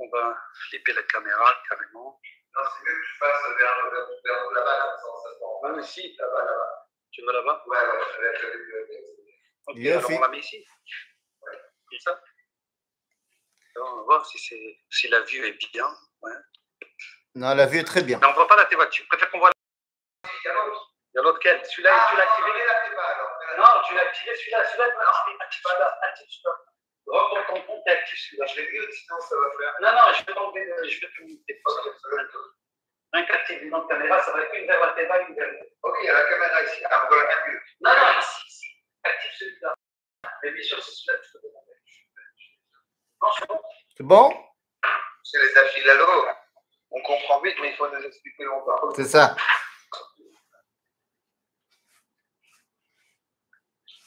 on va flipper la caméra carrément. Non, c'est mieux que tu fasses vers là-bas, comme ça. Ici, là-bas. Tu veux là-bas? Ouais, ouais. Ok, alors on la met ici. Ouais. Comme ça. Alors, on va voir si la vue est bien. Ouais. Non, la vue est très bien. Mais on ne voit pas la TV. Tu préfères qu'on voit la... Il y a l'autre. Il y a l'autre quel? Celui-là, tu l'as activé? Non, tu l'as activé celui-là. Active celui-là. Active celui-là. Reprends ton compte et active celui-là. Je l'ai mis, sinon ça va faire. Non, je vais t'enlever, je vais te monter. Un qu'active une autre caméra, ça va être une vers la TV, une vers l'autre. Ok, il y a la caméra ici. Ah, on va la mieux. Non, ici. Active celui-là. Mais bien sûr, c'est celui-là que tu peux demander. Non, c'est bon. C'est bon? C'est les affilalos. On comprend vite, mais il faut nous expliquer longtemps. C'est ça.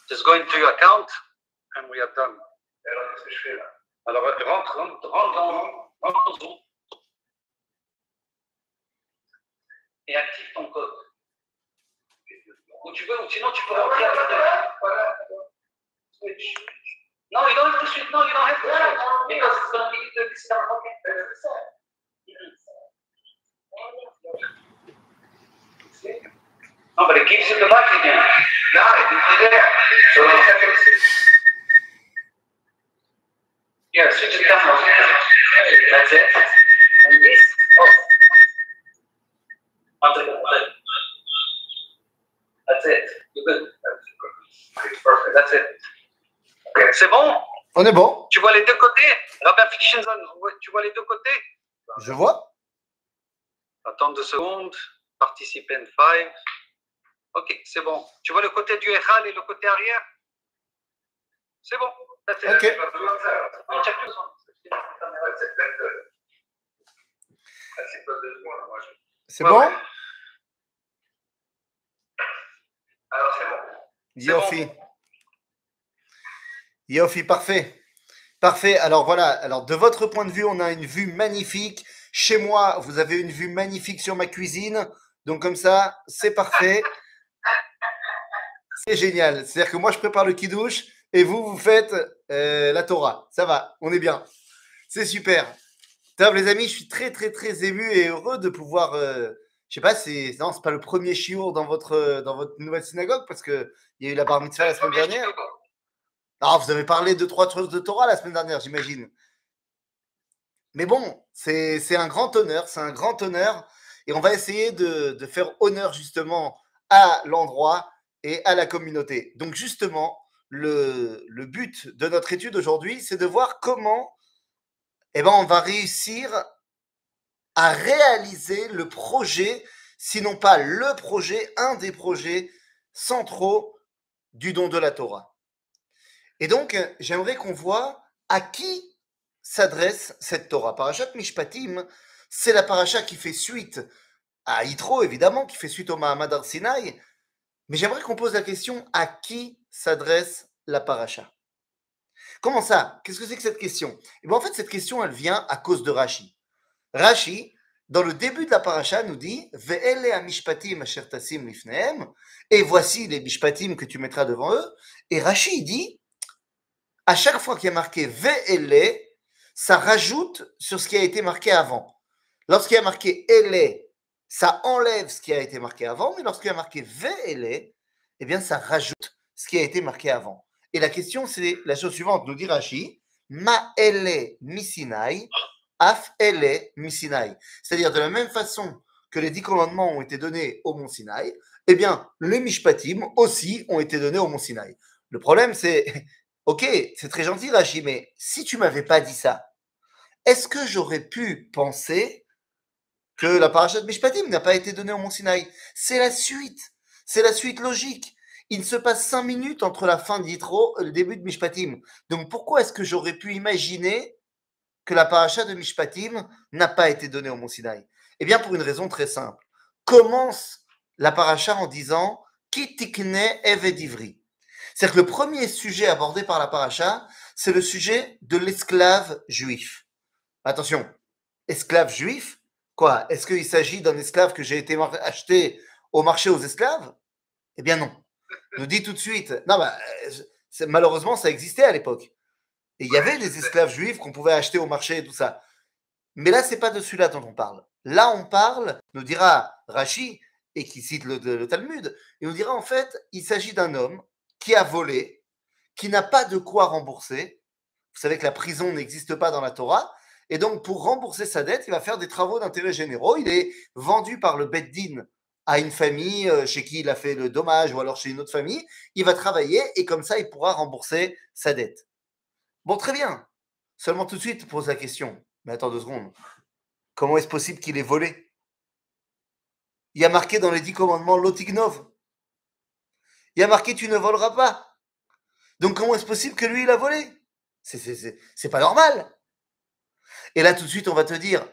Just go into your account and we are done. Alors, qu'est-ce que je fais là? Alors, rentre dans Zoom et active ton code. Ou tu peux, ou sinon tu peux rentrer avec switch. No, you don't have to switch. No, you don't have to switch. Because it's going to be the discount. Okay. No, but it gives you the back again. No, it's there. So let's have it switch. Yeah, switch the camera. That's it. And this off. That's it. You're good. It's perfect. That's it. Okay. C'est bon? On est bon. Tu vois les deux côtés? Robert Fictionson, tu vois les deux côtés? Je vois. Attends 2 secondes. Participant 5. Ok, c'est bon. Tu vois le côté du Echal et le côté arrière? C'est bon. That's it. Ok. Non, tu as plus besoin. C'est bon? Alors, c'est bon. Yofi. Yofi, parfait. Parfait. Alors voilà. Alors de votre point de vue, on a une vue magnifique. Chez moi, vous avez une vue magnifique sur ma cuisine. Donc comme ça, c'est parfait. C'est génial. C'est-à-dire que moi, je prépare le kidouche et vous faites la Torah. Ça va, on est bien. C'est super. Top, les amis, je suis très, très, très ému et heureux de pouvoir... je sais pas, c'est pas le premier shiur dans votre nouvelle synagogue parce qu'il y a eu la bar mitzvah la semaine dernière. Alors, vous avez parlé de 3 choses de Torah la semaine dernière, j'imagine. Mais bon, c'est un grand honneur, c'est un grand honneur. Et on va essayer de faire honneur justement à l'endroit et à la communauté. Donc justement, le but de notre étude aujourd'hui, c'est de voir comment on va réussir à réaliser le projet, sinon pas le projet, un des projets centraux du don de la Torah. Et donc, j'aimerais qu'on voit à qui s'adresse cette Torah. Parashat Mishpatim, c'est la paracha qui fait suite à Yitro, évidemment, qui fait suite au Mahamad Har Sinaï. Mais j'aimerais qu'on pose la question, à qui s'adresse la paracha? Comment ça? Qu'est-ce que c'est que cette question? Et bien, en fait, cette question, elle vient à cause de Rashi. Rashi, dans le début de la paracha, nous dit Ve'ele ha-mishpatim asher tasim lifnehem, et voici les mishpatim que tu mettras devant eux. Et Rashi dit, à chaque fois qu'il y a marqué Ve'ele, ça rajoute sur ce qui a été marqué avant. Lorsqu'il y a marqué Ele, ça enlève ce qui a été marqué avant, mais lorsqu'il y a marqué Ve'ele, eh bien, ça rajoute ce qui a été marqué avant. Et la question, c'est la chose suivante, nous dit Rashi, Ma'ele misinai, af ele misinai. C'est-à-dire, de la même façon que les 10 commandements ont été donnés au mont Sinaï, eh bien, les mishpatim aussi ont été donnés au mont Sinaï. Le problème, c'est, ok, c'est très gentil, Rashi, mais si tu m'avais pas dit ça, est-ce que j'aurais pu penser que la parasha de Mishpatim n'a pas été donnée au mont Sinaï? C'est la suite logique. Il se passe 5 minutes entre la fin d'Yitro et le début de Mishpatim. Donc pourquoi est-ce que j'aurais pu imaginer que la paracha de Mishpatim n'a pas été donnée au mont Sinaï? Eh bien pour une raison très simple. Commence la paracha en disant Ki tikne eved ivri. C'est-à-dire que le premier sujet abordé par la paracha, c'est le sujet de l'esclave juif. Attention, esclave juif, quoi? Est-ce qu'il s'agit d'un esclave que j'ai été acheté au marché aux esclaves? Eh bien non. Nous dit tout de suite, non, malheureusement, ça existait à l'époque. Et il y avait des esclaves juifs qu'on pouvait acheter au marché et tout ça. Mais là, c'est pas de celui-là dont on parle. Là, on parle, nous dira Rashi, et qui cite le Talmud, et nous dira en fait, il s'agit d'un homme qui a volé, qui n'a pas de quoi rembourser. Vous savez que la prison n'existe pas dans la Torah, et donc pour rembourser sa dette, il va faire des travaux d'intérêt généraux. Il est vendu par le Beth Din à une famille chez qui il a fait le dommage, ou alors chez une autre famille. Il va travailler, et comme ça, il pourra rembourser sa dette. Bon, très bien. Seulement tout de suite, pose la question. Mais attends 2 secondes. Comment est-ce possible qu'il ait volé? Il y a marqué dans les 10 commandements Lotignov. Il y a marqué tu ne voleras pas. Donc comment est-ce possible que lui, il a volé? C'est pas normal. Et là, tout de suite, on va te dire,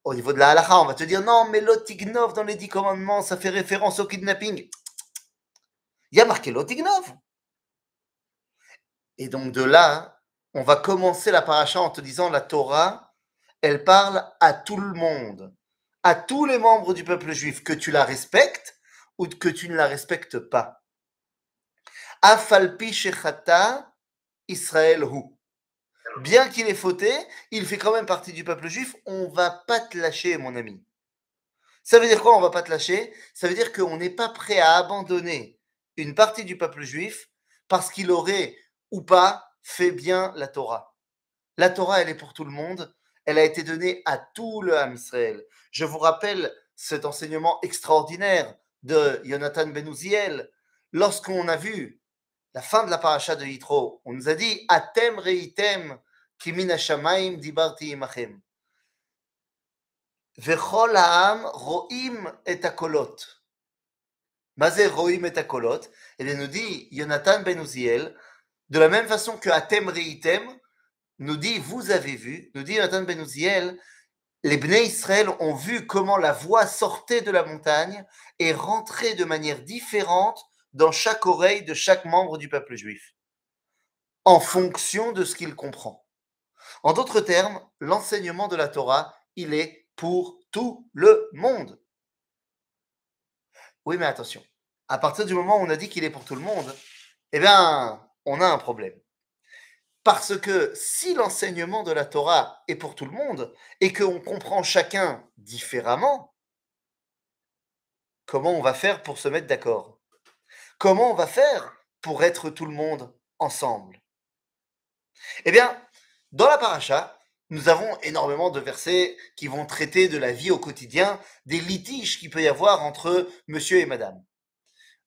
au niveau de la halakha, on va te dire non, mais Lotignov dans les 10 commandements, ça fait référence au kidnapping. Il y a marqué Lotignov. Et donc de là, on va commencer la paracha en te disant la Torah, elle parle à tout le monde, à tous les membres du peuple juif, que tu la respectes ou que tu ne la respectes pas. Afalpi shechata Israël hu. Bien qu'il ait fauté, il fait quand même partie du peuple juif. On va pas te lâcher, mon ami. Ça veut dire quoi, on va pas te lâcher? Ça veut dire qu'on n'est pas prêt à abandonner une partie du peuple juif parce qu'il aurait ou pas fait bien la Torah. La Torah, elle est pour tout le monde. Elle a été donnée à tout le Ham Israël. Je vous rappelle cet enseignement extraordinaire de Yonatan Ben Uziel. Lorsqu'on a vu la fin de la paracha de Yitro, on nous a dit Atem reitem ki min hashamayim dibarti imachem. Vechol ha'am ro'im et hakolot. Mazé ro'im et hakolot. Et bien nous dit Yonatan Ben Uziel, de la même façon que Atem reitem nous dit vous avez vu, nous dit Yonatan Ben Uziel, les Bnei Israël ont vu comment la voix sortait de la montagne et rentrait de manière différente dans chaque oreille de chaque membre du peuple juif, en fonction de ce qu'il comprend. En d'autres termes, l'enseignement de la Torah, il est pour tout le monde. Oui, mais attention, à partir du moment où on a dit qu'il est pour tout le monde, eh bien, on a un problème. Parce que si l'enseignement de la Torah est pour tout le monde et qu'on comprend chacun différemment, comment on va faire pour se mettre d'accord? Comment on va faire pour être tout le monde ensemble? Eh bien, dans la paracha, nous avons énormément de versets qui vont traiter de la vie au quotidien, des litiges qu'il peut y avoir entre monsieur et madame.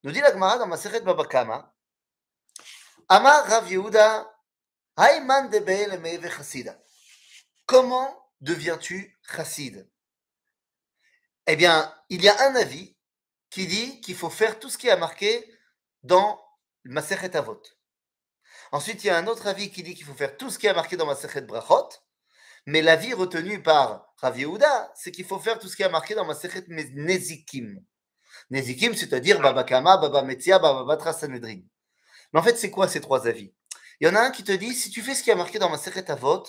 Nous dit la Gemara dans Masechet Baba Kama, Amar Rav Yehuda, Hayman de Be'el Me'eve Chassida. Comment deviens-tu chassid? Eh bien, il y a un avis qui dit qu'il faut faire tout ce qui est marqué dans le Masechet Avot. Ensuite, il y a un autre avis qui dit qu'il faut faire tout ce qui est marqué dans Masechet Brachot, mais l'avis retenu par Rav Yehuda, c'est qu'il faut faire tout ce qui est marqué dans Masechet Nezikim. Nezikim, c'est-à-dire Baba Kama, Baba Metzia, Baba Batra Sanhedrin. Mais en fait, c'est quoi ces 3 avis? Il y en a un qui te dit, si tu fais ce qui est marqué dans Masechet Avot,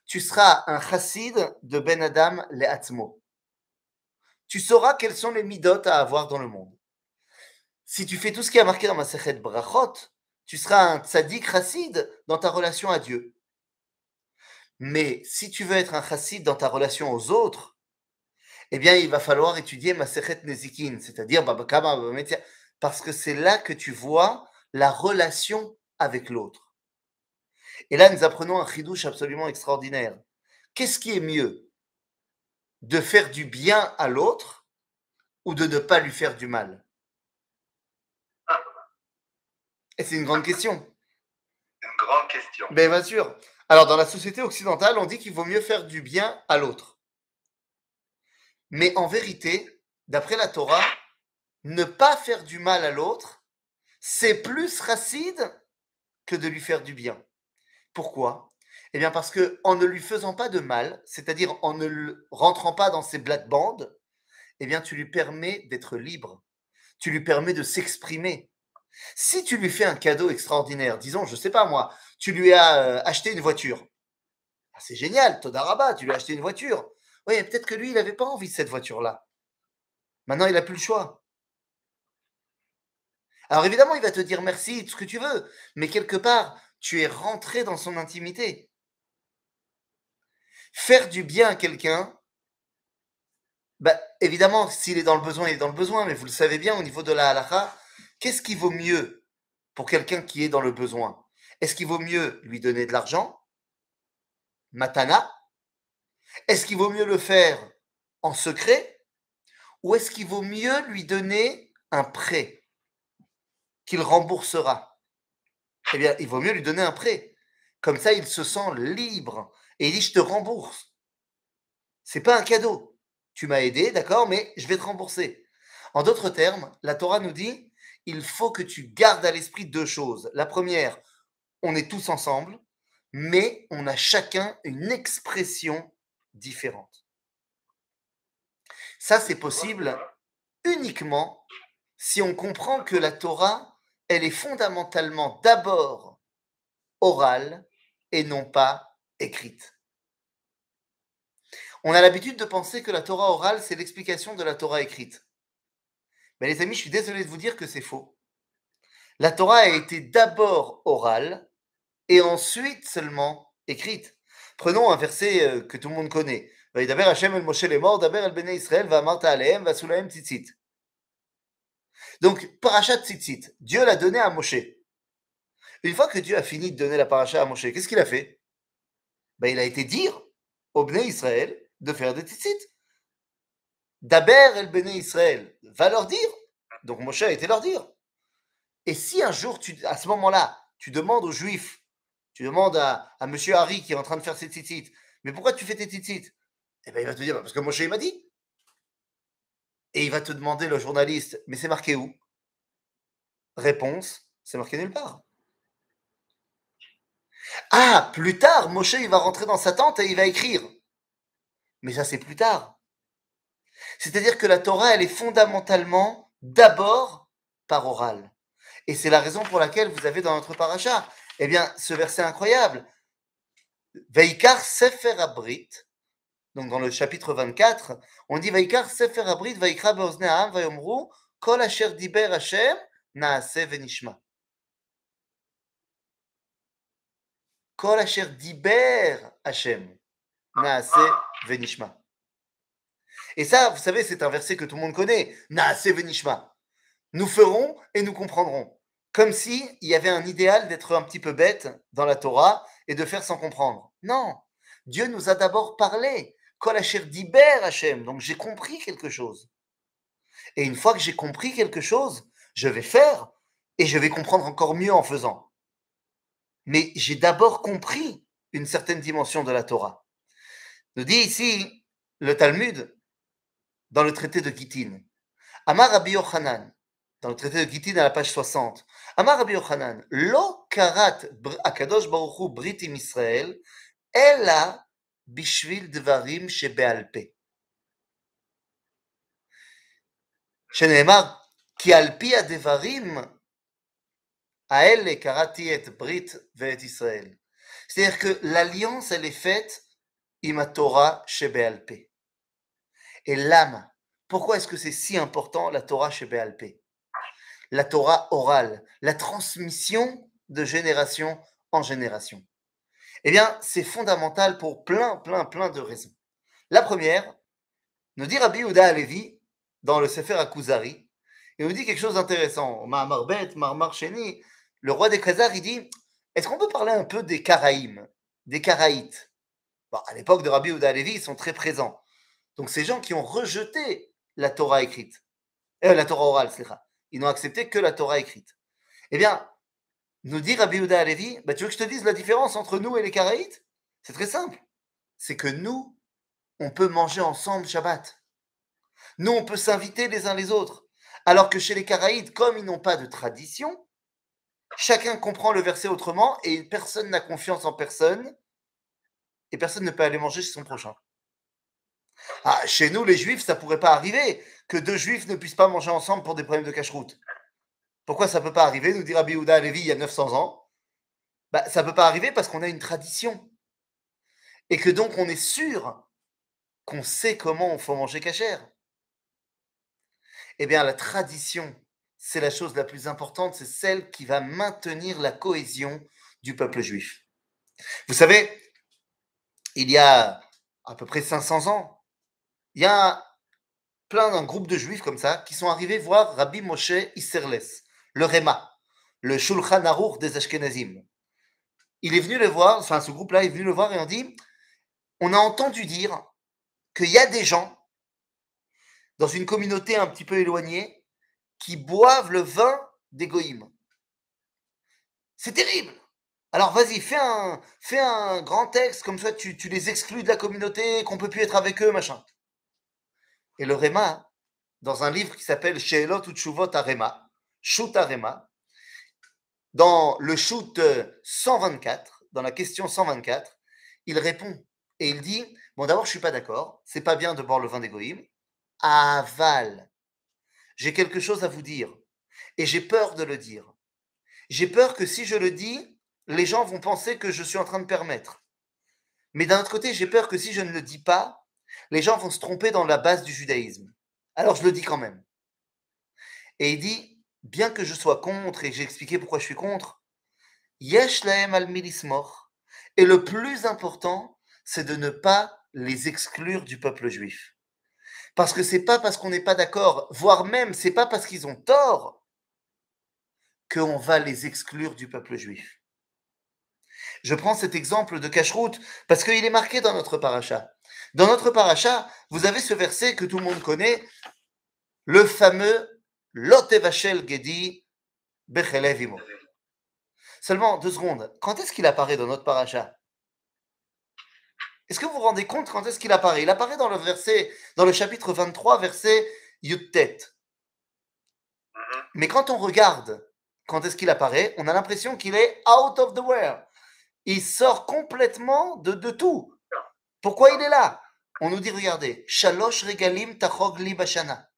tu seras un chassid de Ben Adam Le'atzmo. Tu sauras quelles sont les midot à avoir dans le monde. Si tu fais tout ce qui est marqué dans Masechet Brachot, tu seras un tzaddik chassid dans ta relation à Dieu. Mais si tu veux être un chassid dans ta relation aux autres, eh bien, il va falloir étudier Masechet Nezikin, c'est-à-dire Baba Kama, Baba Metzia, parce que c'est là que tu vois la relation avec l'autre. Et là, nous apprenons un chidouche absolument extraordinaire. Qu'est-ce qui est mieux? De faire du bien à l'autre ou de ne pas lui faire du mal? Et c'est une grande question. Une grande question. Mais bien sûr. Alors, dans la société occidentale, on dit qu'il vaut mieux faire du bien à l'autre. Mais en vérité, d'après la Torah, ne pas faire du mal à l'autre, c'est plus chassid que de lui faire du bien. Pourquoi? Eh bien parce que en ne lui faisant pas de mal, c'est-à-dire en ne rentrant pas dans ses plates-bandes, eh bien tu lui permets d'être libre. Tu lui permets de s'exprimer. Si tu lui fais un cadeau extraordinaire, disons, je ne sais pas moi, tu lui as acheté une voiture. Ah, c'est génial, Toda Rabba, tu lui as acheté une voiture. Oui, peut-être que lui, il n'avait pas envie de cette voiture-là. Maintenant, il n'a plus le choix. Alors évidemment, il va te dire merci, tout ce que tu veux, mais quelque part, tu es rentré dans son intimité. Faire du bien à quelqu'un, bah, évidemment, s'il est dans le besoin, il est dans le besoin, mais vous le savez bien, au niveau de la halakha, qu'est-ce qui vaut mieux pour quelqu'un qui est dans le besoin? Est-ce qu'il vaut mieux lui donner de l'argent, matana? Est-ce qu'il vaut mieux le faire en secret? Ou est-ce qu'il vaut mieux lui donner un prêt qu'il remboursera? Eh bien, il vaut mieux lui donner un prêt. Comme ça, il se sent libre. Et il dit, je te rembourse. C'est pas un cadeau. Tu m'as aidé, d'accord, mais je vais te rembourser. En d'autres termes, la Torah nous dit, il faut que tu gardes à l'esprit deux choses. La première, on est tous ensemble, mais on a chacun une expression différente. Ça, c'est possible uniquement si on comprend que la Torah, elle est fondamentalement d'abord orale et non pas écrite. On a l'habitude de penser que la Torah orale, c'est l'explication de la Torah écrite. Mais les amis, je suis désolé de vous dire que c'est faux. La Torah a été d'abord orale et ensuite seulement écrite. Prenons un verset que tout le monde connaît. Vayidaber Hashem el Moshe lemor, daber el bnei Israël, va'amarta alehem, va'asu lahem tzitzit. Donc, parachat tzitzit, Dieu l'a donné à Moshe. Une fois que Dieu a fini de donner la paracha à Moshe, qu'est-ce qu'il a fait? Ben, il a été dire au bnei Israël de faire des tzitzit. Daber el bnei Israël, va leur dire. Donc Moshe a été leur dire. Et si un jour, à ce moment-là, tu demandes aux Juifs, tu demandes à monsieur Harry qui est en train de faire ses tzitzit, mais pourquoi tu fais tes tzitzit? Eh bien, il va te dire, parce que Moshe il m'a dit. Et il va te demander, le journaliste, mais c'est marqué où? Réponse, c'est marqué nulle part. Ah, plus tard, Moshe il va rentrer dans sa tente et il va écrire. Mais ça, c'est plus tard. C'est-à-dire que la Torah, elle est fondamentalement d'abord par oral. Et c'est la raison pour laquelle vous avez dans notre paracha, eh bien, ce verset incroyable. Veikar Sefer Abrit, donc dans le chapitre 24, on dit Veikar Sefer Abrit, Vaikra beozne ha'am, vayomru, kol asher diber Hashem, naaseh venishma. Kol asher diber Hashem, naaseh venishma. Et ça, vous savez, c'est un verset que tout le monde connaît. Naaseh venishma. Nous ferons et nous comprendrons. Comme s'il y avait un idéal d'être un petit peu bête dans la Torah et de faire sans comprendre. Non, Dieu nous a d'abord parlé. Kol asher diber Hashem. Donc j'ai compris quelque chose. Et une fois que j'ai compris quelque chose, je vais faire et je vais comprendre encore mieux en faisant. Mais j'ai d'abord compris une certaine dimension de la Torah. Nous dit ici le Talmud dans le traité de Gittin. Amar Rabbi Yochanan, dans le traité de Gittin à la page 60. Amar Rabbi Yochanan, lo karat akadosh baruch hu brit im Israël, ela bishvil dvarim shebe'al peh. שנאמר, כי על פי הדברים האלה קראתי את ברית ואת ישראל. C'est-à-dire que l'alliance, elle est faite עם התורה שבעל פה. Et l'âme, pourquoi est-ce que c'est si important la Torah שבעל פה? La Torah orale, la transmission de génération en génération. Eh bien, c'est fondamental pour plein de raisons. La première, nous dit Rabbi Yehuda Halevi, dans le Sefer Akuzari, il nous dit quelque chose d'intéressant. Ma'amar Bet, Ma'amar Sheni, le roi des Khazars, il dit, est-ce qu'on peut parler un peu des Karaïm, des Karaïtes? Bon, à l'époque de Rabbi Yehuda Halevi, ils sont très présents. Donc, ces gens qui ont rejeté la Torah écrite, la Torah orale, c'est ça. Ils n'ont accepté que la Torah écrite. Eh bien, nous dit Rabbi Yehuda Halevi, tu veux que je te dise la différence entre nous et les Karaïtes? C'est très simple. C'est que nous, on peut manger ensemble Shabbat. Nous, on peut s'inviter les uns les autres. Alors que chez les Karaïtes, comme ils n'ont pas de tradition, chacun comprend le verset autrement et personne n'a confiance en personne et personne ne peut aller manger chez son prochain. Ah, chez nous, les Juifs, ça ne pourrait pas arriver que deux Juifs ne puissent pas manger ensemble pour des problèmes de cache-route. Pourquoi ça ne peut pas arriver? Nous dit Rabbi Yehuda Halevi il y a 900 ans. Ça ne peut pas arriver parce qu'on a une tradition. Et que donc on est sûr qu'on sait comment on faut manger cachère. Eh bien, la tradition, c'est la chose la plus importante, c'est celle qui va maintenir la cohésion du peuple juif. Vous savez, il y a à peu près 500 ans, il y a d'un groupe de juifs comme ça qui sont arrivés voir Rabbi Moshe Isserles, le Réma, le Shulchan Aruch des Ashkenazim. Il est venu le voir, enfin ce groupe-là est venu le voir et on dit, on a entendu dire qu'il y a des gens dans une communauté un petit peu éloignée qui boivent le vin des goïms. C'est terrible. Alors vas-y, fais un grand texte, comme ça tu les exclus de la communauté, qu'on ne peut plus être avec eux, machin. Et le Réma, dans un livre qui s'appelle Sheelot Utshuvot Arema, Shoot Arema, dans le shoot 124, dans la question 124, il répond et il dit, bon d'abord je ne suis pas d'accord, c'est pas bien de boire le vin des goïms, aval, j'ai quelque chose à vous dire et j'ai peur de le dire. J'ai peur que si je le dis, les gens vont penser que je suis en train de permettre. Mais d'un autre côté, j'ai peur que si je ne le dis pas, les gens vont se tromper dans la base du judaïsme. Alors je le dis quand même. Et il dit, bien que je sois contre, et j'ai expliqué pourquoi je suis contre, yesh lahem al milismor. Et le plus important, c'est de ne pas les exclure du peuple juif. Parce que c'est pas parce qu'on n'est pas d'accord, voire même c'est pas parce qu'ils ont tort, qu'on va les exclure du peuple juif. Je prends cet exemple de Kashrut parce qu'il est marqué dans notre paracha. Dans notre paracha, vous avez ce verset que tout le monde connaît, le fameux Lo tevashel gedi bechelev imo. Seulement 2 secondes, quand est-ce qu'il apparaît dans notre paracha? Est-ce que vous vous rendez compte quand est-ce qu'il apparaît? Il apparaît dans le chapitre 23, verset Yuttet. Mais quand on regarde quand est-ce qu'il apparaît, on a l'impression qu'il est out of the world. Il sort complètement de tout. Pourquoi il est là? On nous dit, regardez, Shalosh regalim tachog li bashana.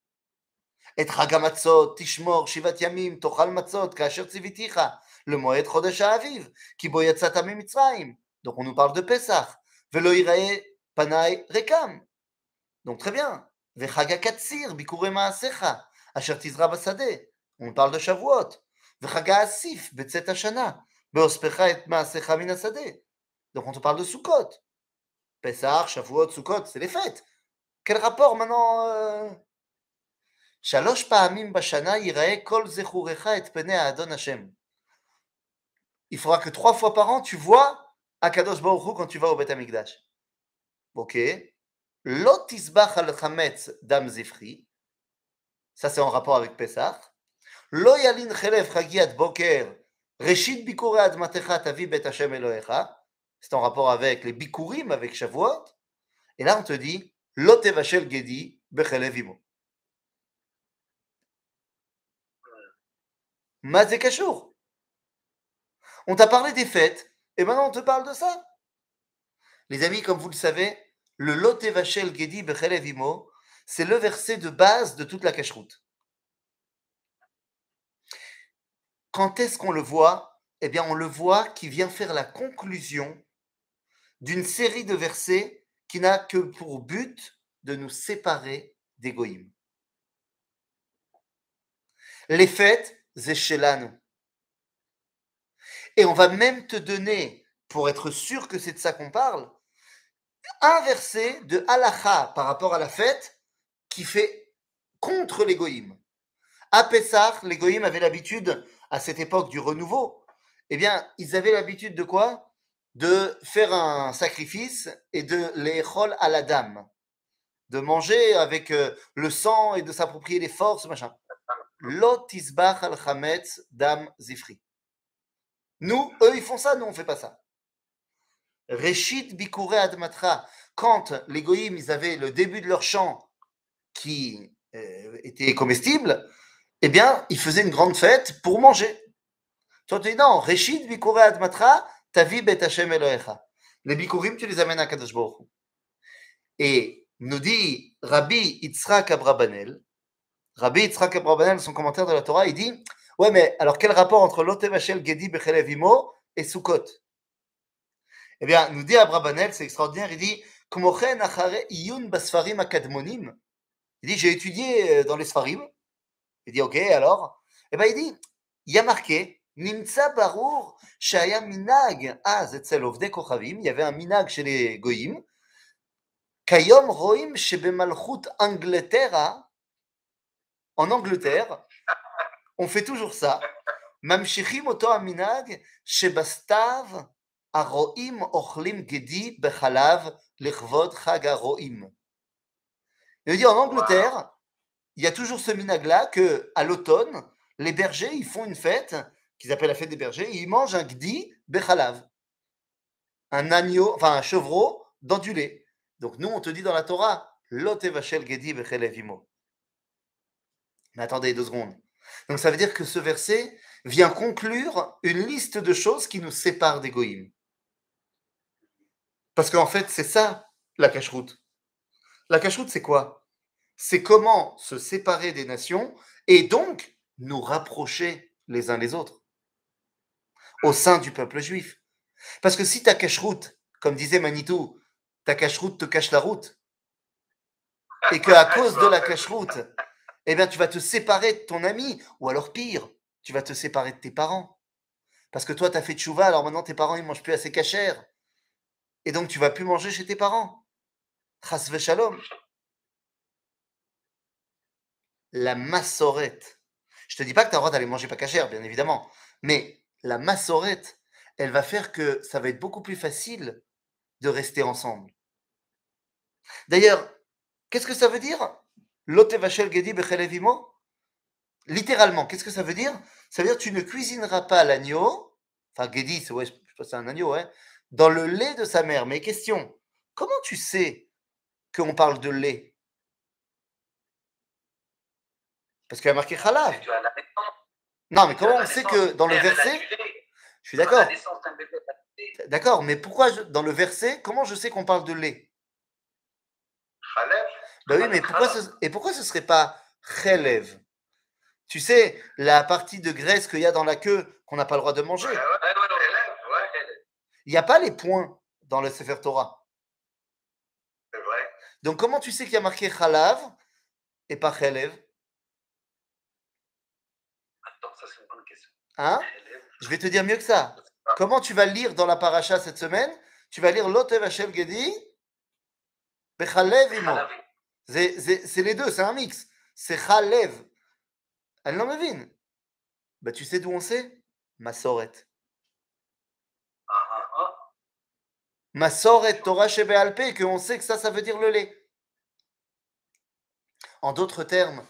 Et chag hamatzot tishmor shivat yamim tochal matzot kasher tziviticha le moed chodesh ha'aviv ki bo yatzata mimitzrayim. Donc on nous parle de Pesach. Velo yirae panai rekam. Donc très bien. Vechag hakatzir bikurei ma'asecha asher tizra basadeh. On nous parle de Shavuot. Vechag ha'asif betzet hashana beospecha et ma'asecha min hasadeh. Donc on te parle de Sukkot. Pesach, Shavuot, Sukkot, c'est les fêtes. Quel rapport maintenant Shalosh pa'amim bashana yirae kol zechurecha et penei Adon Hashem. Il faudra que 3 fois par an, tu vois Akadosh Baruch Hu quand tu vas au Beth Amikdash. Ok. Lo tisbach al chametz dam zifri. Ça, c'est en rapport avec Pesach. Lo yalin chelev chagiat boker. Reshit bikurei admatecha tavi bet Hashem Elohecha. C'est en rapport avec les bikurim, avec Shavuot. Et là, on te dit, Lo tevashel gedi bechelev imo. Mazé kashour. On t'a parlé des fêtes, et maintenant on te parle de ça. Les amis, comme vous le savez, le Lo tevashel gedi bechelev imo, c'est le verset de base de toute la cacheroute. Quand est-ce qu'on le voit? Eh bien, on le voit qui vient faire la conclusion d'une série de versets qui n'a que pour but de nous séparer des goïms. Les fêtes, c'est shelanu. Et on va même te donner, pour être sûr que c'est de ça qu'on parle, un verset de halacha par rapport à la fête qui fait contre les goïms. À Pessah, les goïms avaient l'habitude, à cette époque du renouveau, eh bien, ils avaient l'habitude de quoi? De faire un sacrifice et de l'échol à la dame, de manger avec le sang et de s'approprier les forces, machin. Lo tisbach al chametz dam zifri. Nous, eux, ils font ça, nous, on ne fait pas ça. Reshit bikurei admatra. Quand les goïms, ils avaient le début de leur champ qui était comestible, eh bien, ils faisaient une grande fête pour manger. Toi, tu dis non, Reshit bikurei admatra, tavi bet Hashem Elohecha. Les bikurim, tu les amènes à Kadosh Baruch Hu. Et nous dit Rabbi Yitzhak Abrabanel, son commentaire de la Torah, il dit, ouais, mais alors quel rapport entre Lo tevashel gedi bechelev imo et Sukkot? Eh bien, nous dit Abrabanel, c'est extraordinaire, il dit, Kmochen achare iyun basfarim akadmonim. Il dit, j'ai étudié dans les Sfarim. Il dit, ok, alors? Eh bien, il dit, il y a marqué, Nimtza barur shaya minag az etzel ovdei kochavim. Il y avait un minag chez les goyim. Kayom roim shebemalchut Angleterra, en Angleterre, on fait toujours ça. Mamshichim oto aminag shebastav aroim ochlim gedi bechalav lechvod chag aroim. Il veut dire en Angleterre, il y a toujours ce minag-là que à l'automne, les bergers ils font une fête qu'ils appellent la fête des bergers, et ils mangent un gdi bechalav, un agneau, enfin un chevreau dans du lait. Donc nous on te dit dans la Torah, lo tevashel gedi bechalev imo. Mais attendez 2 secondes. Donc ça veut dire que ce verset vient conclure une liste de choses qui nous séparent des goïms. Parce qu'en fait, c'est ça la cacheroute. La cacheroute, c'est quoi? C'est comment se séparer des nations et donc nous rapprocher les uns les autres au sein du peuple juif. Parce que si ta cacheroute, comme disait Manitou, ta cacheroute te cache la route, et qu'à cause de la cacheroute, eh bien, tu vas te séparer de ton ami, ou alors pire, tu vas te séparer de tes parents. Parce que toi, tu as fait tchouva, alors maintenant tes parents, ils mangent plus assez cachère. Et donc, tu vas plus manger chez tes parents. Chas v'shalom. La massorette. Je te dis pas que tu as le droit d'aller manger pas cachère, bien évidemment. Mais la massorette, elle va faire que ça va être beaucoup plus facile de rester ensemble. D'ailleurs, qu'est-ce que ça veut dire? Lote vachel gedi bechelevimo? Littéralement, qu'est-ce que ça veut dire? Ça veut dire que tu ne cuisineras pas l'agneau, enfin gedi, ouais, je pense que c'est un agneau, hein, dans le lait de sa mère. Mais question, comment tu sais qu'on parle de lait? Parce qu'il y a marqué chalav. Non, mais comment on sait que dans le verset, je suis d'accord. D'accord, mais pourquoi dans le verset, comment je sais qu'on parle de lait? Ben oui, mais pourquoi ce serait pas chelev? Tu sais, la partie de graisse qu'il y a dans la queue qu'on n'a pas le droit de manger. Il n'y a pas les points dans le Sefer Torah. C'est vrai. Donc comment tu sais qu'il y a marqué chalav et pas chelev? Attends, ça c'est une bonne question. Hein? Je vais te dire mieux que ça. Comment tu vas lire dans la paracha cette semaine? Tu vas lire Lotev Hashem Gedi Bechalev Imo. C'est les deux, c'est un mix. C'est Chalev. Elle n'en devine. Bah, tu sais d'où on sait? Massoret. Massoret Torah Shebe Alpe, qu'on sait que ça veut dire le lait. En d'autres termes,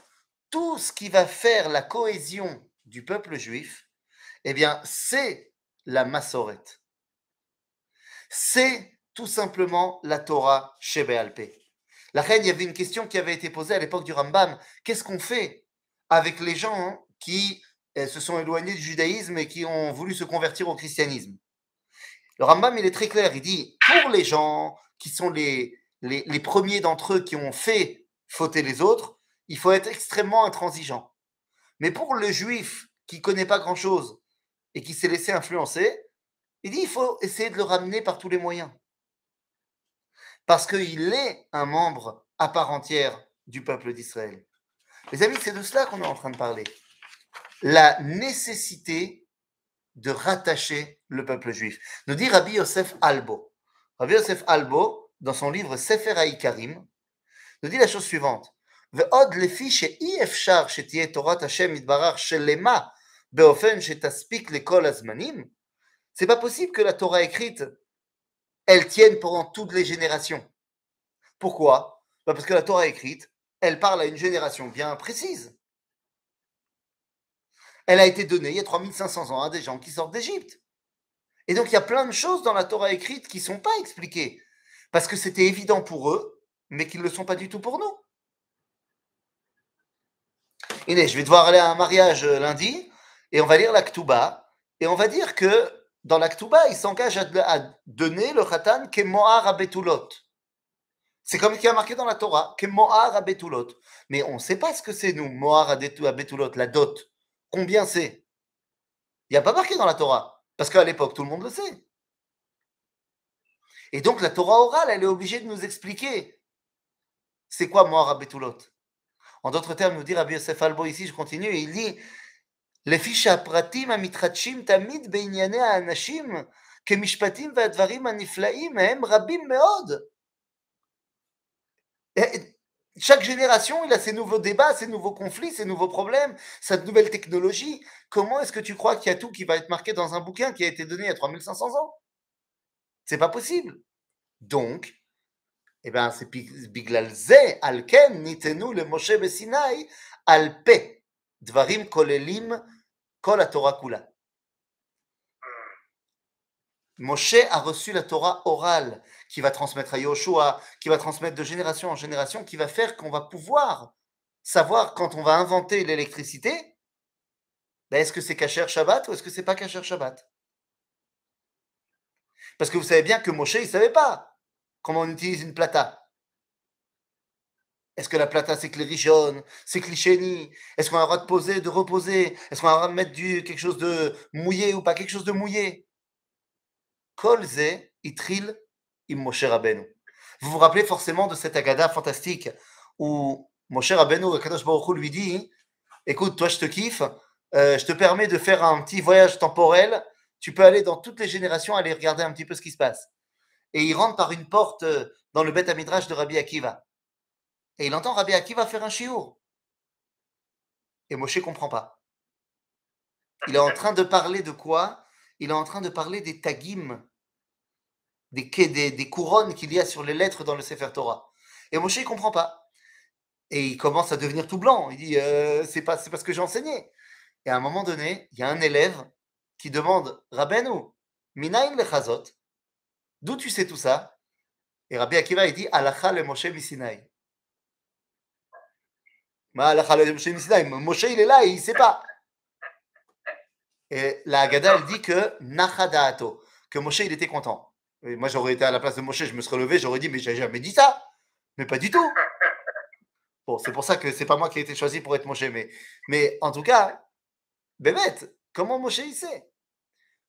tout ce qui va faire la cohésion du peuple juif, eh bien, c'est la Massoret. C'est tout simplement la Torah Shebe Alpe. La reine, il y avait une question qui avait été posée à l'époque du Rambam. Qu'est-ce qu'on fait avec les gens qui se sont éloignés du judaïsme et qui ont voulu se convertir au christianisme? Le Rambam, il est très clair. Il dit, pour les gens qui sont les premiers d'entre eux qui ont fait fauter les autres, il faut être extrêmement intransigeant. Mais pour le juif qui ne connaît pas grand-chose et qui s'est laissé influencer, il dit, il faut essayer de le ramener par tous les moyens. Parce qu'il est un membre à part entière du peuple d'Israël. Les amis, c'est de cela qu'on est en train de parler. La nécessité de rattacher le peuple juif. Nous dit Rabbi Yosef Albo. Rabbi Yosef Albo, dans son livre Sefer HaIkarim, nous dit la chose suivante. ועוד לפי שאי אפשר שתהיה תורת השם יתברך שלמה באופן שתספיק לכל הזמנים, c'est pas possible que la Torah écrite elle tienne pendant toutes les générations. Pourquoi? Parce que la Torah écrite, elle parle à une génération bien précise. Elle a été donnée il y a 3500 ans à des gens qui sortent d'Égypte. Et donc il y a plein de choses dans la Torah écrite qui ne sont pas expliquées. Parce que c'était évident pour eux, mais qui ne le sont pas du tout pour nous. Et je vais devoir aller à un mariage lundi, et on va lire la Ketouba, et on va dire que dans la Ketouba, il s'engage à donner le Khatan Kemoar Abetulot. C'est comme ce qui a marqué dans la Torah, Kemoar Abetulot. Mais on ne sait pas ce que c'est, nous, Moar Abetulot, la dot. Combien c'est? Il n'y a pas marqué dans la Torah, parce qu'à l'époque, tout le monde le sait. Et donc, la Torah orale, elle est obligée de nous expliquer c'est quoi Moar Abetulot. En d'autres termes, nous dit Rabbi Yosef Albo ici, je continue, et il dit לפי שהפרטים המתחדשים תמיד בענייני האנשים כמשפטים והדברים הנפלאים הם רבים מאוד. chaque génération, il a ses nouveaux débats, ses nouveaux conflits, ses nouveaux problèmes, sa nouvelle technologie. Comment est-ce que tu crois qu'il y a tout qui va être marqué dans un bouquin qui a été donné il y a 3500 ans? C'est pas possible. Donc, eh ben, c'est Biglal Ze, Alken, Nitenu le Moshe Besinaï, Alpe, Dvarim Kolelim, Kol Torah Kula. Moshe a reçu la Torah orale qui va transmettre à Yoshua, qui va transmettre de génération en génération, qui va faire qu'on va pouvoir savoir quand on va inventer l'électricité, ben est-ce que c'est Kasher Shabbat ou est-ce que c'est pas Kasher Shabbat? Parce que vous savez bien que Moshe, il ne savait pas comment on utilise une plata. Est-ce que la plata, c'est Kli Rishon, c'est Kli Sheni? Est-ce qu'on a le droit de poser, de reposer? Est-ce qu'on a le droit de mettre quelque chose de mouillé ou pas quelque chose de mouillé? Kol Ze Itril im Moshe Rabbeinu. Vous vous rappelez forcément de cette agada fantastique où Moshe Rabbeinu, Kadosh Baruch Hu, lui dit, écoute, toi je te kiffe, je te permets de faire un petit voyage temporel, tu peux aller dans toutes les générations, aller regarder un petit peu ce qui se passe. Et il rentre par une porte dans le Beth Midrash de Rabbi Akiva. Et il entend Rabbi Akiva faire un shiur. Et Moshe ne comprend pas. Il est en train de parler de quoi? Il est en train de parler des tagim, des couronnes qu'il y a sur les lettres dans le Sefer Torah. Et Moshe ne comprend pas. Et il commence à devenir tout blanc. Il dit, c'est pas ce que j'ai enseigné. Et à un moment donné, il y a un élève qui demande, Rabbeinu, minayin lechazot, d'où tu sais tout ça? Et Rabbi Akiva, il dit, Halacha le Moshe Misinaï. Halacha le Moshe Misinaï. Moshe, il est là et il ne sait pas. Et la Haggadah, elle dit que Nachadaato, que Moshe, il était content. Et moi, j'aurais été à la place de Moshe, je me serais levé, j'aurais dit, mais j'ai jamais dit ça. Mais pas du tout. Bon, c'est pour ça que c'est pas moi qui ai été choisi pour être Moshe. Mais en tout cas, bébête, comment Moshe, il sait?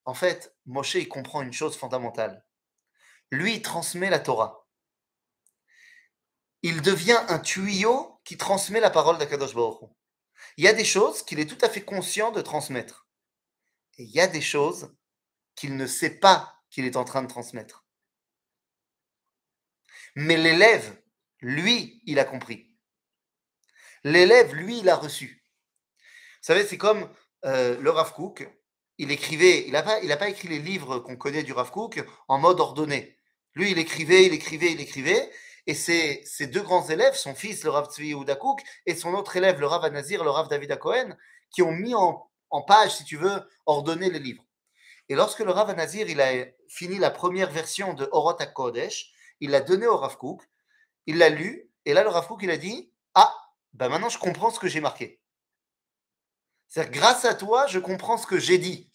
En fait, Moshe, il comprend une chose fondamentale. Lui, il transmet la Torah. Il devient un tuyau qui transmet la parole d'Akadosh Baruch Hu. Il y a des choses qu'il est tout à fait conscient de transmettre. Et il y a des choses qu'il ne sait pas qu'il est en train de transmettre. Mais l'élève, lui, il a compris. L'élève, lui, il a reçu. Vous savez, c'est comme le Rav Kook, il écrivait, il n'a pas écrit les livres qu'on connaît du Rav Kook en mode ordonné. Lui, il écrivait, et ses deux grands élèves, son fils, le Rav Tzvi Yehuda Kook, et son autre élève, le Rav Anazir, le Rav David Cohen, qui ont mis en page, si tu veux, ordonner les livres. Et lorsque le Rav Anazir, il a fini la première version de Orot HaKodesh, il l'a donné au Rav Kook, il l'a lu, et là, le Rav Kook, il a dit, ah, ben maintenant, je comprends ce que j'ai marqué. C'est-à-dire, grâce à toi, je comprends ce que j'ai dit.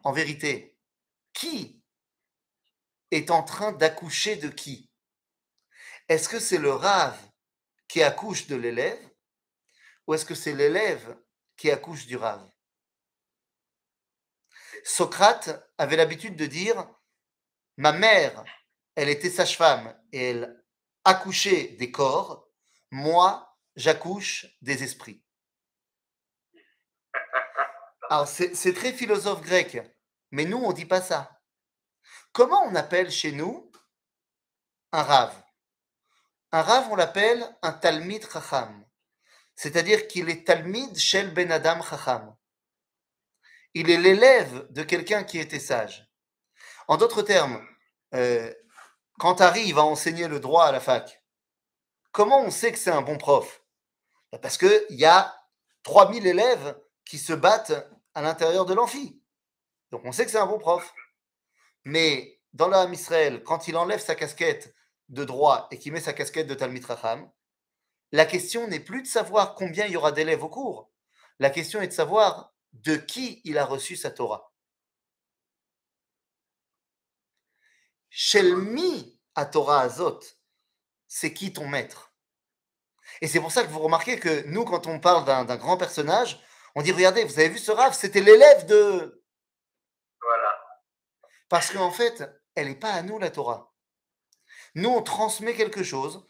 En vérité, qui est en train d'accoucher de qui? Est-ce que c'est le Rav qui accouche de l'élève ou est-ce que c'est l'élève qui accouche du Rav? Socrate avait l'habitude de dire, ma mère, elle était sage-femme et elle accouchait des corps, moi, j'accouche des esprits. Alors, c'est très philosophe grec, mais nous, on ne dit pas ça. Comment on appelle chez nous un Rav? Un Rav, on l'appelle un Talmid Chacham, c'est-à-dire qu'il est Talmid Shel Ben Adam Chacham. Il est l'élève de quelqu'un qui était sage. En d'autres termes, quand Harry va enseigner le droit à la fac, comment on sait que c'est un bon prof? Parce qu'il y a 3000 élèves qui se battent à l'intérieur de l'amphi. Donc on sait que c'est un bon prof. Mais dans le Ham Israël, quand il enlève sa casquette de droit et qu'il met sa casquette de Talmid Chacham, la question n'est plus de savoir combien il y aura d'élèves au cours. La question est de savoir de qui il a reçu sa Torah. Shelmi à Torah Azot, c'est qui ton maître? Et c'est pour ça que vous remarquez que nous, quand on parle d'un grand personnage, on dit, regardez, vous avez vu ce Rav, c'était l'élève de... Voilà. Parce qu'en fait, elle n'est pas à nous, la Torah. Nous, on transmet quelque chose,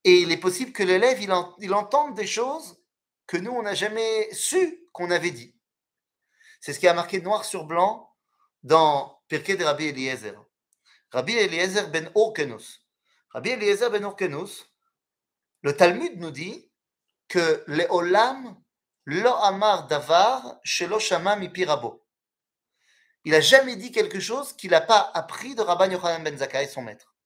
et il est possible que l'élève, il entende des choses que nous, on n'a jamais su qu'on avait dit. C'est ce qui a marqué noir sur blanc dans Pirkei de Rabbi Eliezer. Rabbi Eliezer ben Orkenus. Rabbi Eliezer ben Orkenus, Le Talmud nous dit que les olam lo amar davar shelo shama mipi rabo. Il n'a jamais dit quelque chose qu'il n'a pas appris de Rabban Yochanan ben Zakkai, son maître.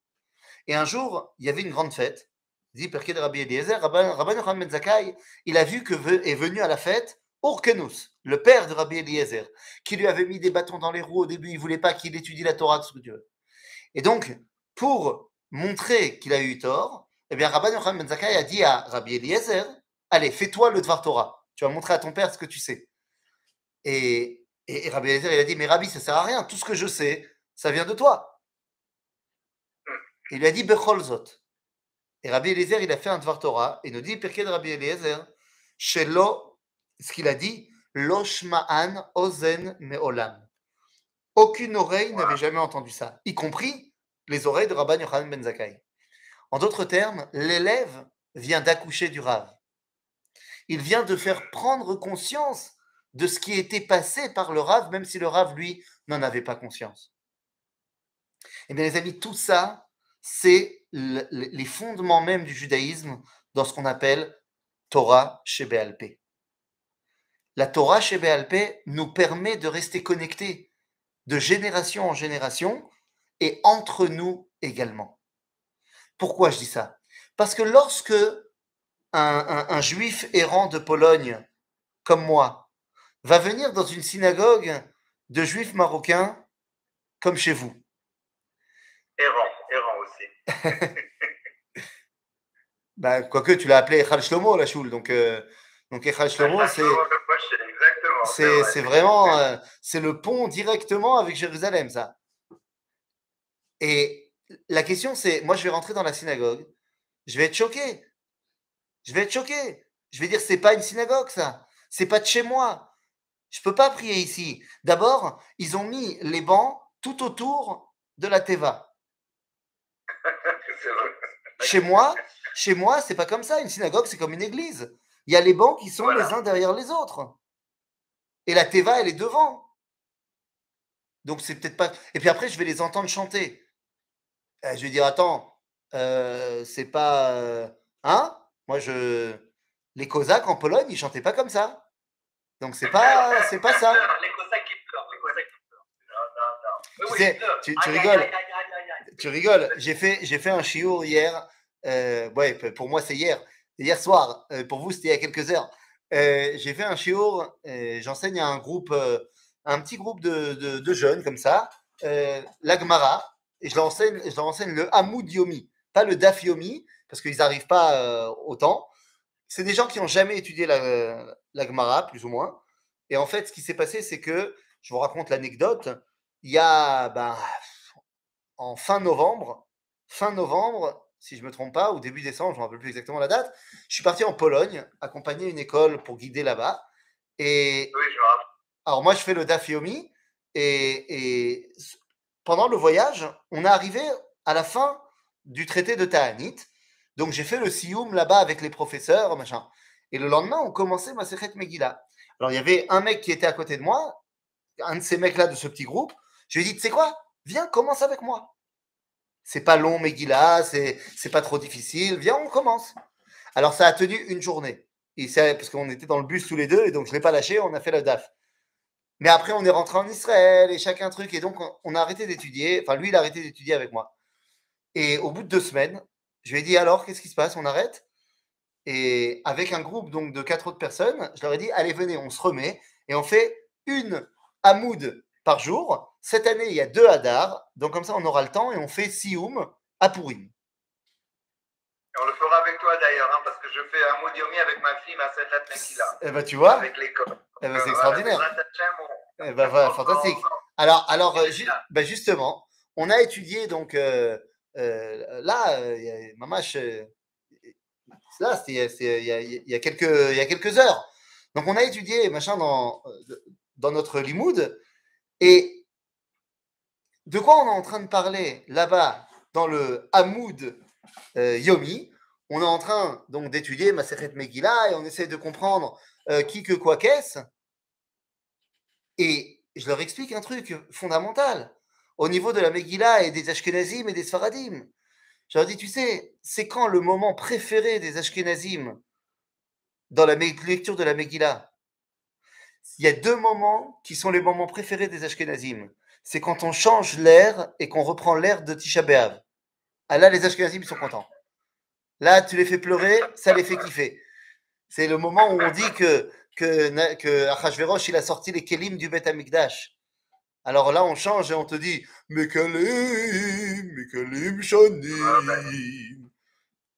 Et un jour, il y avait une grande fête, dit Perké de Rabbi Eliezer, Rabban Yochanan ben Zakkai, il a vu que est venu à la fête Urkenus, le père de Rabbi Eliezer, qui lui avait mis des bâtons dans les roues au début, il ne voulait pas qu'il étudie la Torah, tout ce que tu veux. Et donc, pour montrer qu'il a eu tort, eh bien, Rabban Yochanan ben Zakkai a dit à Rabbi Eliezer, allez, fais-toi le Dvar Torah, tu vas montrer à ton père ce que tu sais. Et Rabbi Eliezer, il a dit, mais Rabbi, ça ne sert à rien, tout ce que je sais, ça vient de toi. Il lui a dit, Bechol Zot. Et Rabbi Eliezer, il a fait un Dvar Torah, et nous dit, Pirkei de Rabbi Eliezer, Shelo, ce qu'il a dit, Lo shma'an ozen me'olam. Aucune oreille n'avait jamais entendu ça, y compris les oreilles de Rabban Yochanan ben Zakkai. En d'autres termes, l'élève vient d'accoucher du Rav. Il vient de faire prendre conscience de ce qui était passé par le Rav, même si le Rav, lui, n'en avait pas conscience. Eh bien, les amis, tout ça, c'est les fondements même du judaïsme dans ce qu'on appelle Torah Sheba'al Peh. La Torah Sheba'al Peh nous permet de rester connectés de génération en génération et entre nous également. Pourquoi je dis ça? Parce que lorsque un juif errant de Pologne, comme moi, va venir dans une synagogue de juifs marocains, comme chez vous. Errant aussi. Bah, quoique tu l'as appelé Echal Shlomo, la choule. Donc Echal Shlomo, c'est vraiment c'est le pont directement avec Jérusalem, ça. Et la question, c'est, moi, je vais rentrer dans la synagogue, je vais être choqué. Je vais dire, c'est pas une synagogue, ça. C'est pas de chez moi. Je peux pas prier ici. D'abord, ils ont mis les bancs tout autour de la Teva. Chez moi, c'est pas comme ça. Une synagogue, c'est comme une église. Il y a les bancs qui sont les uns derrière les autres. Et la Teva, elle est devant. Donc, c'est peut-être pas. Et puis après, je vais les entendre chanter. Je vais dire, attends, c'est pas. Hein? Moi, les Cosaques en Pologne, ils chantaient pas comme ça. Donc, c'est pas ça. Les Cosaques qui pleurent. Tu sais, tu rigoles. Tu rigoles. J'ai fait un shiur hier. Ouais, pour moi, c'est hier. Hier soir. Pour vous, c'était il y a quelques heures. J'ai fait un shiur. J'enseigne à un petit groupe de jeunes comme ça. La Gemara. Et je leur enseigne le Hamoud Yomi. Pas le Daf Yomi, parce qu'ils n'arrivent pas autant. C'est des gens qui n'ont jamais étudié la Gemara, plus ou moins. Et en fait, ce qui s'est passé, c'est que, je vous raconte l'anecdote, il y a, en fin novembre, si je ne me trompe pas, ou début décembre, je ne me rappelle plus exactement la date, je suis parti en Pologne, accompagner une école pour guider là-bas. Et oui, je vois. Alors moi, je fais le Daf Yomi, et pendant le voyage, on est arrivé à la fin du traité de Ta'anit. Donc j'ai fait le Siyum là-bas avec les professeurs, machin. Et le lendemain, on commençait Masechet Megillah. Alors il y avait un mec qui était à côté de moi, un de ces mecs-là de ce petit groupe. Je lui ai dit, tu sais quoi? Viens, commence avec moi. C'est pas long Megillah, c'est pas trop difficile. Viens, on commence. Alors ça a tenu une journée. Parce qu'on était dans le bus tous les deux, et donc je ne l'ai pas lâché, on a fait le DAF. Mais après, on est rentré en Israël, et chacun truc, et donc on a arrêté d'étudier. Enfin, lui, il a arrêté d'étudier avec moi. Et au bout de 2 semaines, je lui ai dit, alors, qu'est-ce qui se passe? On arrête? Et avec un groupe donc de 4 autres personnes, je leur ai dit, allez, venez, on se remet, et on fait une Hamoud par jour. Cette année, il y a 2 Hadar, donc comme ça, on aura le temps, et on fait Siyum à Purim. Et on le fera avec toi d'ailleurs, hein, parce que je fais un Yomi avec ma fille, ma Selat Megillah. Eh ben, tu vois? Avec l'école. Eh ben, c'est extraordinaire. Eh ben, voilà, fantastique. Alors justement, on a étudié donc là, Mamash, là, c'était il y a quelques heures. Donc on a étudié machin dans notre limoud, et de quoi on est en train de parler là-bas dans le Hamoud Yomi? On est en train donc d'étudier Masechet Megillah, et on essaie de comprendre qui que quoi qu'est-ce. Et je leur explique un truc fondamental au niveau de la Megillah et des Ashkenazim et des Sfaradim. Je leur dis, tu sais, c'est quand le moment préféré des Ashkenazim dans la lecture de la Megillah? Il y a deux moments qui sont les moments préférés des Ashkenazim. C'est quand on change l'air et qu'on reprend l'air de Tisha B'Av. Ah là, les Ashkenazim sont contents. Là, tu les fais pleurer, ça les fait kiffer. C'est le moment où on dit que Achashverosh, il a sorti les kelim du Beth Amikdash. Alors là, on change et on te dit Mekalim Shanim.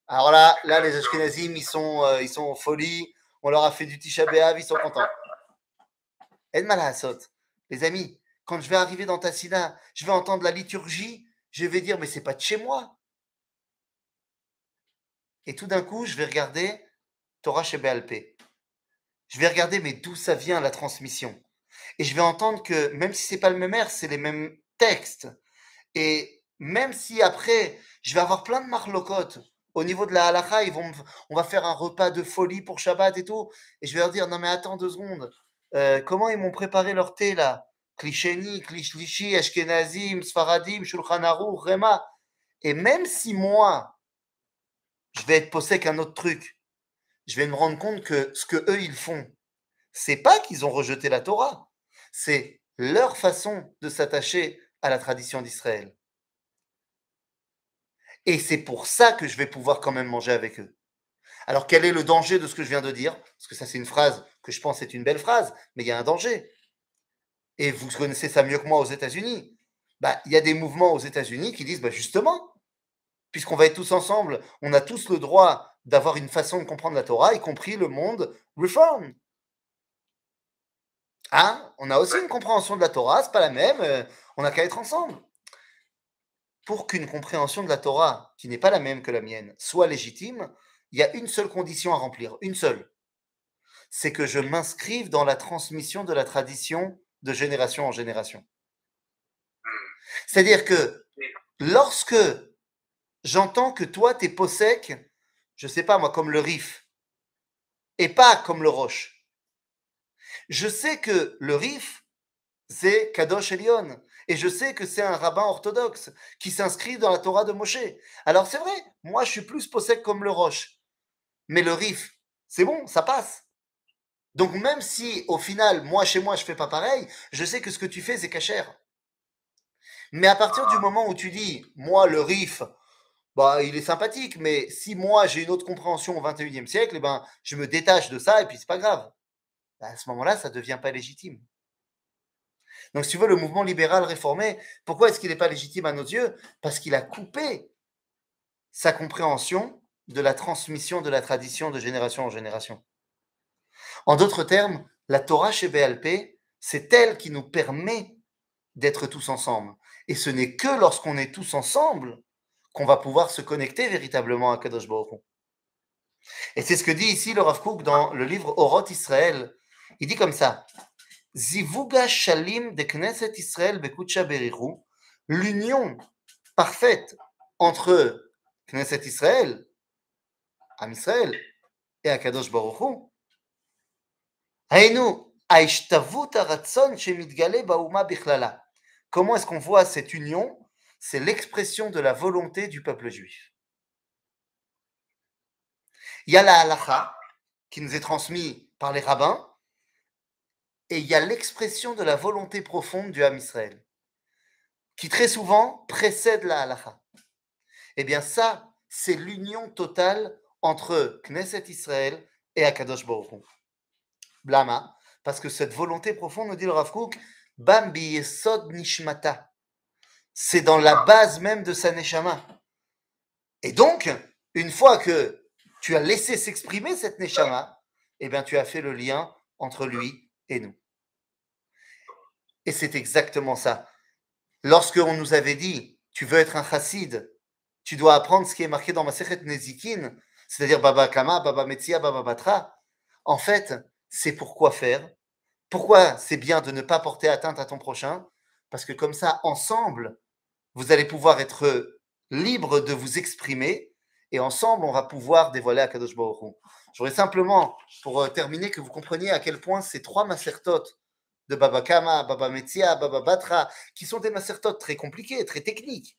Alors là, les Ashkenazim, ils sont en folie. On leur a fait du Tisha B'Av, ils sont contents. En Malahasot, les amis, quand je vais arriver dans Tassina, je vais entendre la liturgie, je vais dire, mais c'est pas de chez moi. Et tout d'un coup, je vais regarder Torah Sheba'al Peh. Je vais regarder, mais d'où ça vient la transmission. Et je vais entendre que, même si c'est pas le même air, c'est les mêmes textes. Et même si après, je vais avoir plein de marlocotes au niveau de la halakha, on va faire un repas de folie pour Shabbat et tout. Et je vais leur dire, non mais attends 2 secondes. Comment ils m'ont préparé leur thé là? Klisheni, Klishlishi, Ashkenazim, Sfaradim, Shulchan Aruch, Rema. Et même si moi, je vais être possède qu'un autre truc, je vais me rendre compte que ce que eux ils font, c'est pas qu'ils ont rejeté la Torah, c'est leur façon de s'attacher à la tradition d'Israël. Et c'est pour ça que je vais pouvoir quand même manger avec eux. Alors quel est le danger de ce que je viens de dire? Parce que ça c'est une phrase que je pense est une belle phrase, mais il y a un danger. Et vous connaissez ça mieux que moi aux États-Unis. Il y a des mouvements aux États-Unis qui disent justement, puisqu'on va être tous ensemble, on a tous le droit d'avoir une façon de comprendre la Torah, y compris le monde reform. Hein? On a aussi une compréhension de la Torah, c'est pas la même, on n'a qu'à être ensemble. Pour qu'une compréhension de la Torah, qui n'est pas la même que la mienne, soit légitime, il y a une seule condition à remplir, une seule. C'est que je m'inscrive dans la transmission de la tradition de génération en génération. C'est-à-dire que lorsque j'entends que toi, t'es possèque, je sais pas moi, comme le Rif, et pas comme le Roche, je sais que le Rif, c'est Kadosh Elion, et je sais que c'est un rabbin orthodoxe qui s'inscrit dans la Torah de Moshe. Alors c'est vrai, moi je suis plus possèque comme le Roche, mais le Rif, c'est bon, ça passe. Donc même si au final, moi chez moi je fais pas pareil, je sais que ce que tu fais c'est cachère. Mais à partir du moment où tu dis, moi le Rif, il est sympathique, mais si moi j'ai une autre compréhension au XXIe siècle, je me détache de ça et puis c'est pas grave. À ce moment-là, ça ne devient pas légitime. Donc, si tu veux, le mouvement libéral réformé, pourquoi est-ce qu'il n'est pas légitime à nos yeux? Parce qu'il a coupé sa compréhension de la transmission de la tradition de génération en génération. En d'autres termes, la Torah chez Béal Peh, c'est elle qui nous permet d'être tous ensemble. Et ce n'est que lorsqu'on est tous ensemble qu'on va pouvoir se connecter véritablement à Kadosh Baruch Hu. Et c'est ce que dit ici le Rav Kook dans le livre Oroth Israël. Il dit comme ça: Zivuga Shalim de Knesset Israël Bekutsha Beriru, l'union parfaite entre Knesset Israël, Am Israël, et Akadosh Baruch Hu. Hainu, Aishtavut Aratzon Shemitgale Bauma Bichlala. Comment est-ce qu'on voit cette union? C'est l'expression de la volonté du peuple juif. Il y a la halacha qui nous est transmise par les rabbins, et il y a l'expression de la volonté profonde du Ham Israël, qui très souvent précède la halacha. Eh bien ça, c'est l'union totale entre Knesset Israël et Akadosh Baruch Hu. Blama, parce que cette volonté profonde, nous dit le Rav Kook, Bam bi yesod nishmata. C'est dans la base même de sa neshama. Et donc, une fois que tu as laissé s'exprimer cette neshama, eh bien tu as fait le lien entre lui et nous. Et c'est exactement ça. Lorsqu'on nous avait dit, tu veux être un chassid, tu dois apprendre ce qui est marqué dans Masechet Nezikin, c'est-à-dire Baba Kama, Baba Metzia, Baba Batra. En fait, c'est pourquoi faire. Pourquoi c'est bien de ne pas porter atteinte à ton prochain? Parce que comme ça, ensemble, vous allez pouvoir être libre de vous exprimer et ensemble, on va pouvoir dévoiler Akadosh Baruch Hu. J'aurais simplement, pour terminer, que vous compreniez à quel point ces 3 masertotes de Baba Kama, Baba Metzia, Baba Batra, qui sont des masertotes très compliqués, très techniques,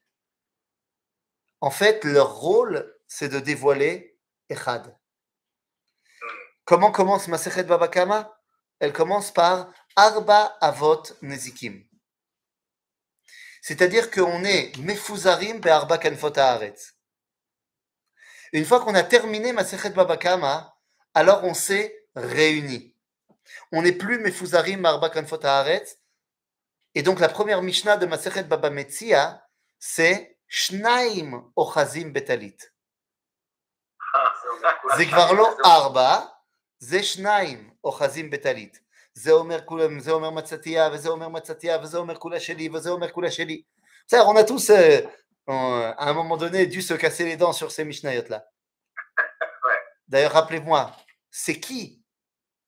En fait, leur rôle, c'est de dévoiler Echad. Comment commence Masechet Baba Kama? Elle commence par Arba Avot Nezikim. C'est-à-dire qu'on est Mefuzarim Be'arba Kanfot Haaretz. Une fois qu'on a terminé Masechet Baba Kama, alors on s'est réunis. On n'est plus Mefuzarim Be'arba Kanfot Haaretz. Et donc la première Mishnah de Masechet Baba Metzia, c'est Shnaim Ochazim Betalit. זה כבר לא 4, זה 2 אוחזים בטלית. זה אומר מצתיה, וזה אומר מצתיה, וזה אומר כולה שלי, וזה אומר כולה שלי. בסדר, on a tous, à un moment donné, dû se casser les dents sur ces Mishnayot-là. D'ailleurs, rappelez-moi, c'est qui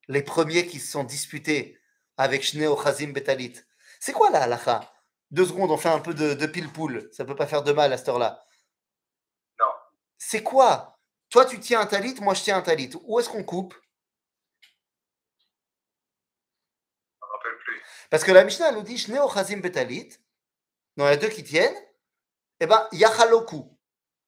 les premiers qui se sont disputés avec Shnei Ochazim Betalit? C'est quoi la halakha? 2 secondes, on fait un peu de pile-poule. Ça ne peut pas faire de mal à cette heure-là. Non. C'est quoi? Toi, tu tiens un talit, moi, je tiens un talit. Où est-ce qu'on coupe? On ne rappelle plus. Parce que la Mishnah nous dit Shnei Ochazim Betalit. Dans les 2 qui tiennent, eh bien, Yachaloku.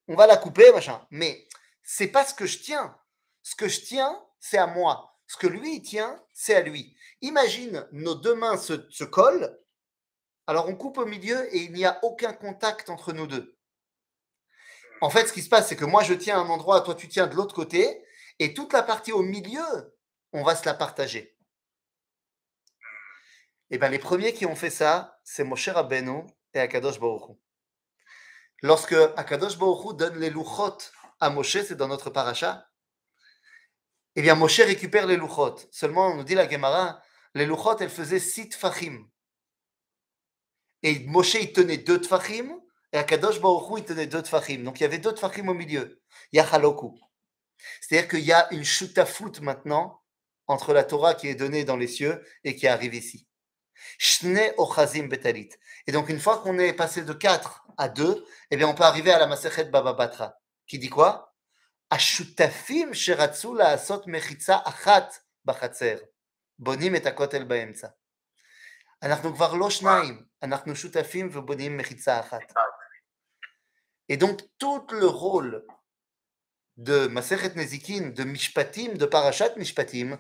On va la couper, machin. Mais c'est pas ce que je tiens. Ce que je tiens, c'est à moi. Ce que lui, il tient, c'est à lui. Imagine, nos 2 mains se collent. Alors, on coupe au milieu et il n'y a aucun contact entre nous 2. En fait, ce qui se passe, c'est que moi, je tiens à un endroit, toi, tu tiens de l'autre côté, et toute la partie au milieu, on va se la partager. Et bien, les premiers qui ont fait ça, c'est Moshe Rabbeinu et Akadosh Baruch Hu. Lorsque Akadosh Baruch Hu donne les louchot à Moshe, c'est dans notre paracha, eh bien, Moshe récupère les louchot. Seulement, on nous dit la Gemara, les louchot, elles faisaient 6 tfachim. Et Moshe, il tenait 2 tfachim, et Akadosh Baruch Hu, il tenait 2 tfachim. Donc, il y avait 2 tfachim au milieu. Yachaloku. C'est-à-dire qu'il y a une shutafout maintenant entre la Torah qui est donnée dans les cieux et qui arrive ici. Shnei Ochazim Betalit. Et donc, une fois qu'on est passé de 4 à 2, eh bien, on peut arriver à la Masechet Baba Batra, qui dit quoi? Ashutafim sheratzu la'asot mechitza achat bachatzer. Bonim et hakotel באמצע. אנחנו כבר לא שניים, אנחנו שותפים ובונים מחיצה אחת. Et donc, tout le rôle de Masechet Nezikin, de Mishpatim, de Parashat Mishpatim,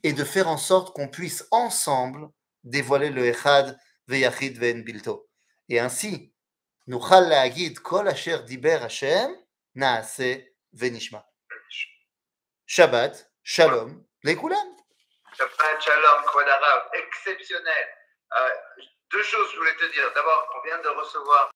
est de faire en sorte qu'on puisse ensemble dévoiler le Echad ve'yachid ve'en bilto. Et ainsi, Nuchal la'agid kol asher diber Hashem, na'aseh ve'nishma. Shabbat, Shalom, lekoulam. Shabbat Shalom, Kvod Harav, exceptionnel. 2 choses je voulais te dire. D'abord, on vient de recevoir